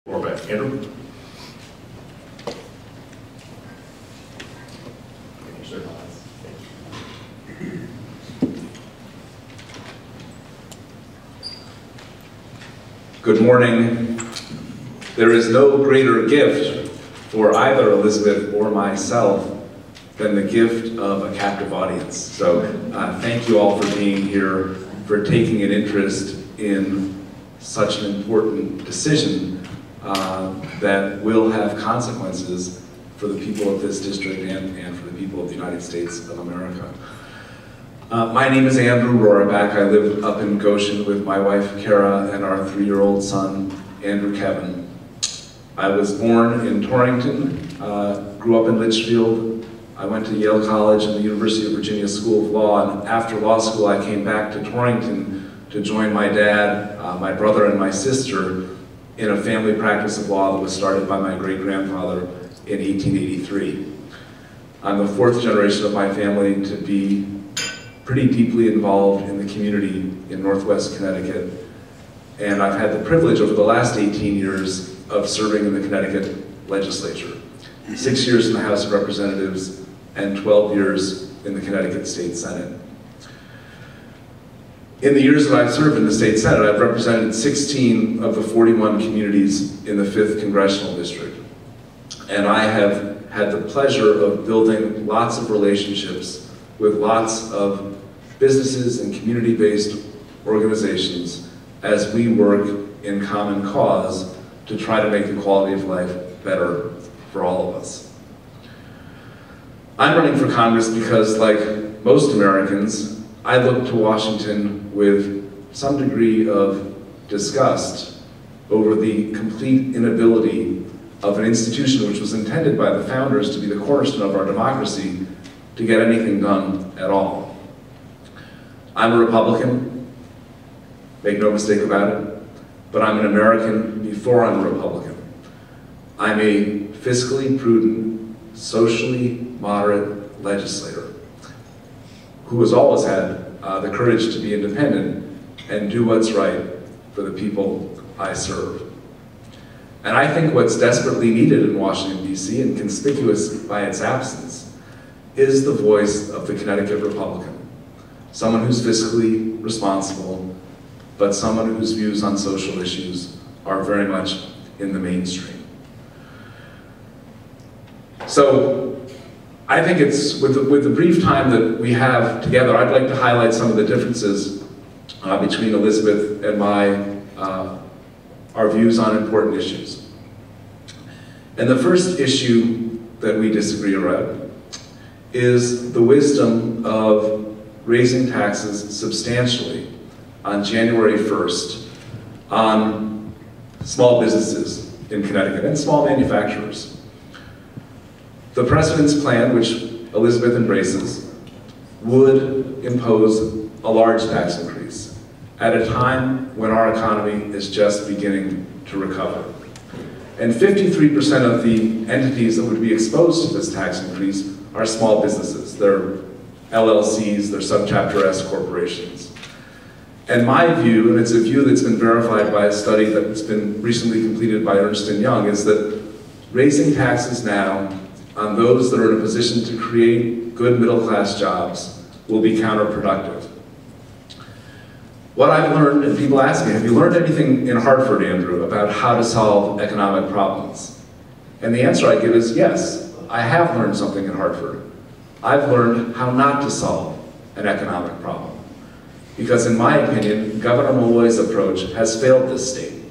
Roraback. Andrew? Good morning. There is no greater gift for either Elizabeth or myself than the gift of a captive audience. So thank you all for being here, for taking an interest in such an important decision that will have consequences for the people of this district and for the people of the United States of America. My name is Andrew Roraback. I live up in Goshen with my wife Kara and our 3-year-old son, Andrew Kevin. I was born in Torrington, grew up in Litchfield. I went to Yale College and the University of Virginia School of Law, and after law school I came back to Torrington to join my dad, my brother, and my sister in a family practice of law that was started by my great-grandfather in 1883. I'm the 4th generation of my family to be pretty deeply involved in the community in Northwest Connecticut, and I've had the privilege over the last 18 years of serving in the Connecticut legislature. 6 years in the House of Representatives and 12 years in the Connecticut State Senate. In the years that I've served in the State Senate, I've represented 16 of the 41 communities in the 5th Congressional District. And I have had the pleasure of building lots of relationships with lots of businesses and community-based organizations as we work in common cause to try to make the quality of life better for all of us. I'm running for Congress because, like most Americans, I look to Washington with some degree of disgust over the complete inability of an institution which was intended by the founders to be the cornerstone of our democracy to get anything done at all. I'm a Republican, make no mistake about it, but I'm an American before I'm a Republican. I'm a fiscally prudent, socially moderate legislator who has always had the courage to be independent and do what's right for the people I serve. And I think what's desperately needed in Washington, D.C., and conspicuous by its absence, is the voice of the Connecticut Republican. Someone who's fiscally responsible, but someone whose views on social issues are very much in the mainstream. So I think it's, with the brief time that we have together, I'd like to highlight some of the differences between Elizabeth and our views on important issues. And the first issue that we disagree around is the wisdom of raising taxes substantially on January 1st on small businesses in Connecticut and small manufacturers. The President's plan, which Elizabeth embraces, would impose a large tax increase at a time when our economy is just beginning to recover. And 53% of the entities that would be exposed to this tax increase are small businesses. They're LLCs, they're subchapter S corporations. And my view, and it's a view that's been verified by a study that's been recently completed by Ernst & Young, is that raising taxes now on those that are in a position to create good middle-class jobs will be counterproductive. What I've learned, and people ask me, have you learned anything in Hartford, Andrew, about how to solve economic problems? And the answer I give is yes, I have learned something in Hartford. I've learned how not to solve an economic problem. Because in my opinion, Governor Malloy's approach has failed this state.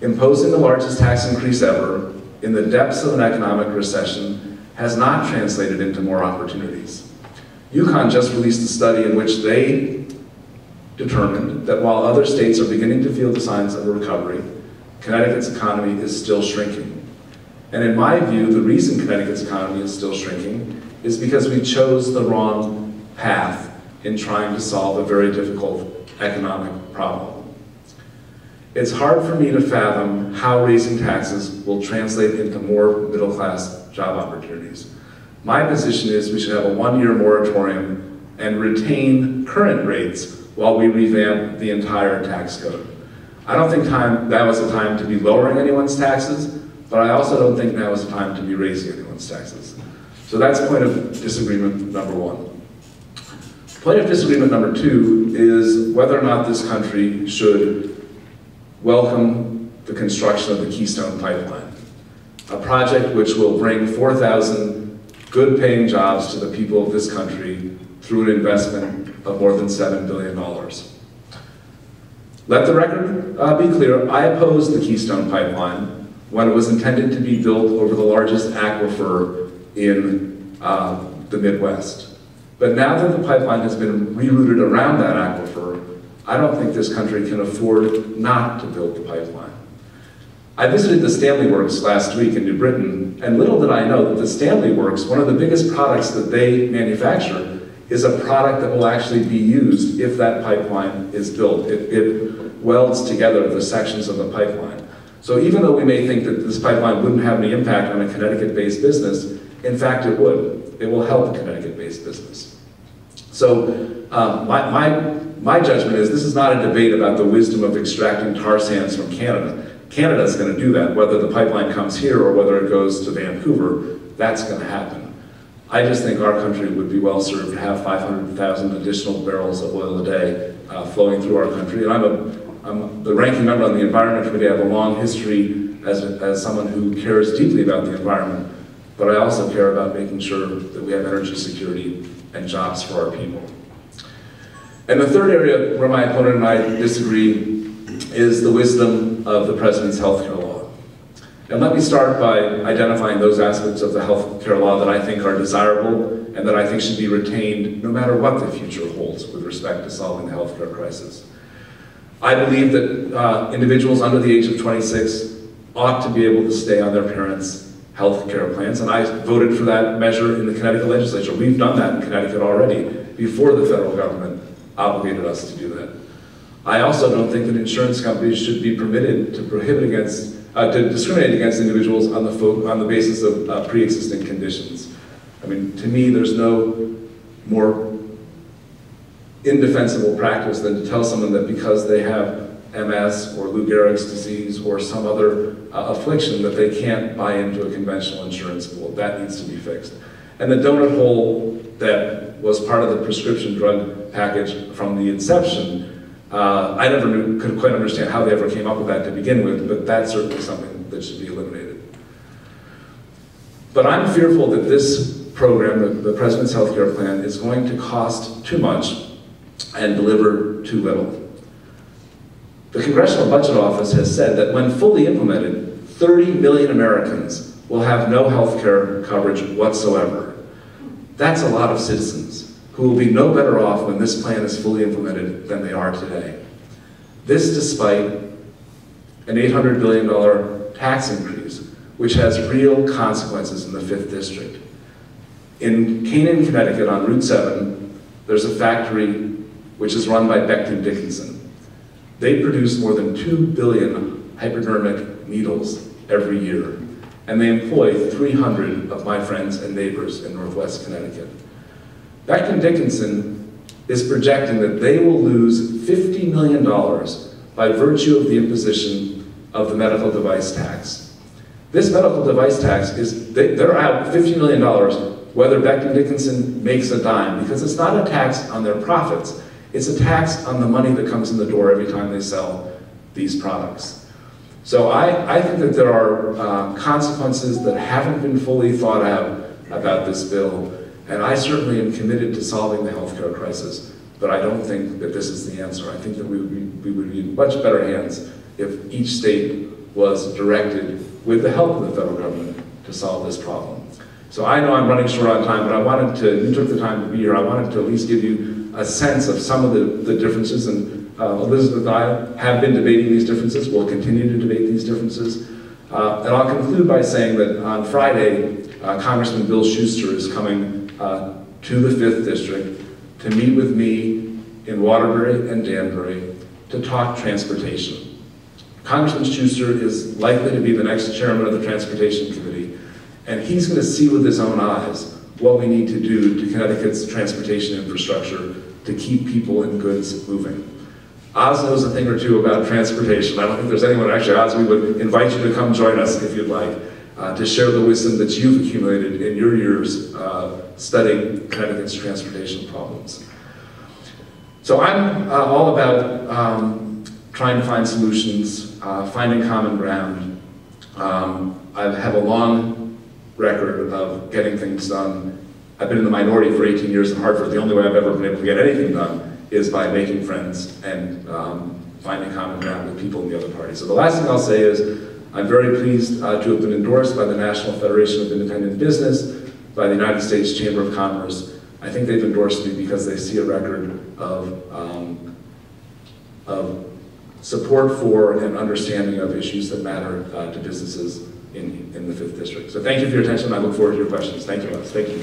Imposing the largest tax increase ever in the depths of an economic recession has not translated into more opportunities. UConn just released a study in which they determined that while other states are beginning to feel the signs of a recovery, Connecticut's economy is still shrinking. And in my view, the reason Connecticut's economy is still shrinking is because we chose the wrong path in trying to solve a very difficult economic problem. It's hard for me to fathom how raising taxes will translate into more middle-class job opportunities. My position is we should have a 1-year moratorium and retain current rates while we revamp the entire tax code. I don't think now is the time to be lowering anyone's taxes, but I also don't think now is the time to be raising anyone's taxes. So that's point of disagreement number one. Point of disagreement number two is whether or not this country should welcome the construction of the Keystone Pipeline, a project which will bring 4,000 good-paying jobs to the people of this country through an investment of more than $7 billion. Let the record be clear, I opposed the Keystone Pipeline when it was intended to be built over the largest aquifer in the Midwest. But now that the pipeline has been rerouted around that aquifer, I don't think this country can afford not to build the pipeline. I visited the Stanley Works last week in New Britain, and little did I know that the Stanley Works, one of the biggest products that they manufacture, is a product that will actually be used if that pipeline is built. It welds together the sections of the pipeline. So even though we may think that this pipeline wouldn't have any impact on a Connecticut-based business, in fact it would. It will help a Connecticut-based business. So my judgment is this is not a debate about the wisdom of extracting tar sands from Canada. Canada's going to do that, whether the pipeline comes here or whether it goes to Vancouver, that's going to happen. I just think our country would be well served to have 500,000 additional barrels of oil a day flowing through our country. And I'm the ranking member on the Environment Committee. I have a long history as someone who cares deeply about the environment, but I also care about making sure that we have energy security and jobs for our people. And the third area where my opponent and I disagree is the wisdom of the President's health care law. And let me start by identifying those aspects of the health care law that I think are desirable and that I think should be retained no matter what the future holds with respect to solving the health care crisis. I believe that individuals under the age of 26 ought to be able to stay on their parents' health care plans, and I voted for that measure in the Connecticut legislature. We've done that in Connecticut already before the federal government obligated us to do that. I also don't think that insurance companies should be permitted to to discriminate against individuals on the basis of pre-existing conditions. I mean, to me, there's no more indefensible practice than to tell someone that because they have MS or Lou Gehrig's disease or some other affliction that they can't buy into a conventional insurance pool. That needs to be fixed. And the donut hole that was part of the prescription drug package from the inception, I never could quite understand how they ever came up with that to begin with, but that's certainly something that should be eliminated. But I'm fearful that this program, the President's Health Care Plan, is going to cost too much and deliver too little. The Congressional Budget Office has said that when fully implemented, 30 million Americans will have no health care coverage whatsoever. That's a lot of citizens who will be no better off when this plan is fully implemented than they are today. This despite an $800 billion tax increase, which has real consequences in the 5th District. In Canaan, Connecticut, on Route 7, there's a factory which is run by Becton Dickinson. They produce more than 2 billion hypodermic needles every year, and they employ 300 of my friends and neighbors in Northwest Connecticut. Becton Dickinson is projecting that they will lose $50 million by virtue of the imposition of the medical device tax. This medical device tax is, they're out $50 million whether Becton Dickinson makes a dime, because it's not a tax on their profits, it's a tax on the money that comes in the door every time they sell these products. So I think that there are consequences that haven't been fully thought out about this bill, and I certainly am committed to solving the healthcare crisis, but I don't think that this is the answer. I think that we would be in much better hands if each state was directed with the help of the federal government to solve this problem. So I know I'm running short on time, but I wanted to, you took the time to be here, I wanted to at least give you a sense of some of the differences, and Elizabeth and I have been debating these differences, we'll continue to debate these differences. And I'll conclude by saying that on Friday, Congressman Bill Schuster is coming to the 5th District to meet with me in Waterbury and Danbury to talk transportation. Congressman Schuster is likely to be the next chairman of the Transportation Committee, and he's going to see with his own eyes what we need to do to Connecticut's transportation infrastructure to keep people and goods moving. Oz knows a thing or two about transportation. I don't think there's anyone, actually, Oz, we would invite you to come join us if you'd like, to share the wisdom that you've accumulated in your years studying Connecticut's transportation problems. So I'm all about trying to find solutions, finding common ground. I have a long record of getting things done. I've been in the minority for 18 years in Hartford. The only way I've ever been able to get anything done is by making friends and finding common ground with people in the other party. So the last thing I'll say is, I'm very pleased to have been endorsed by the National Federation of Independent Business, by the United States Chamber of Commerce. I think they've endorsed me because they see a record of support for and understanding of issues that matter to businesses in the 5th District. So thank you for your attention. I look forward to your questions. Thank you, Alex. Thank you.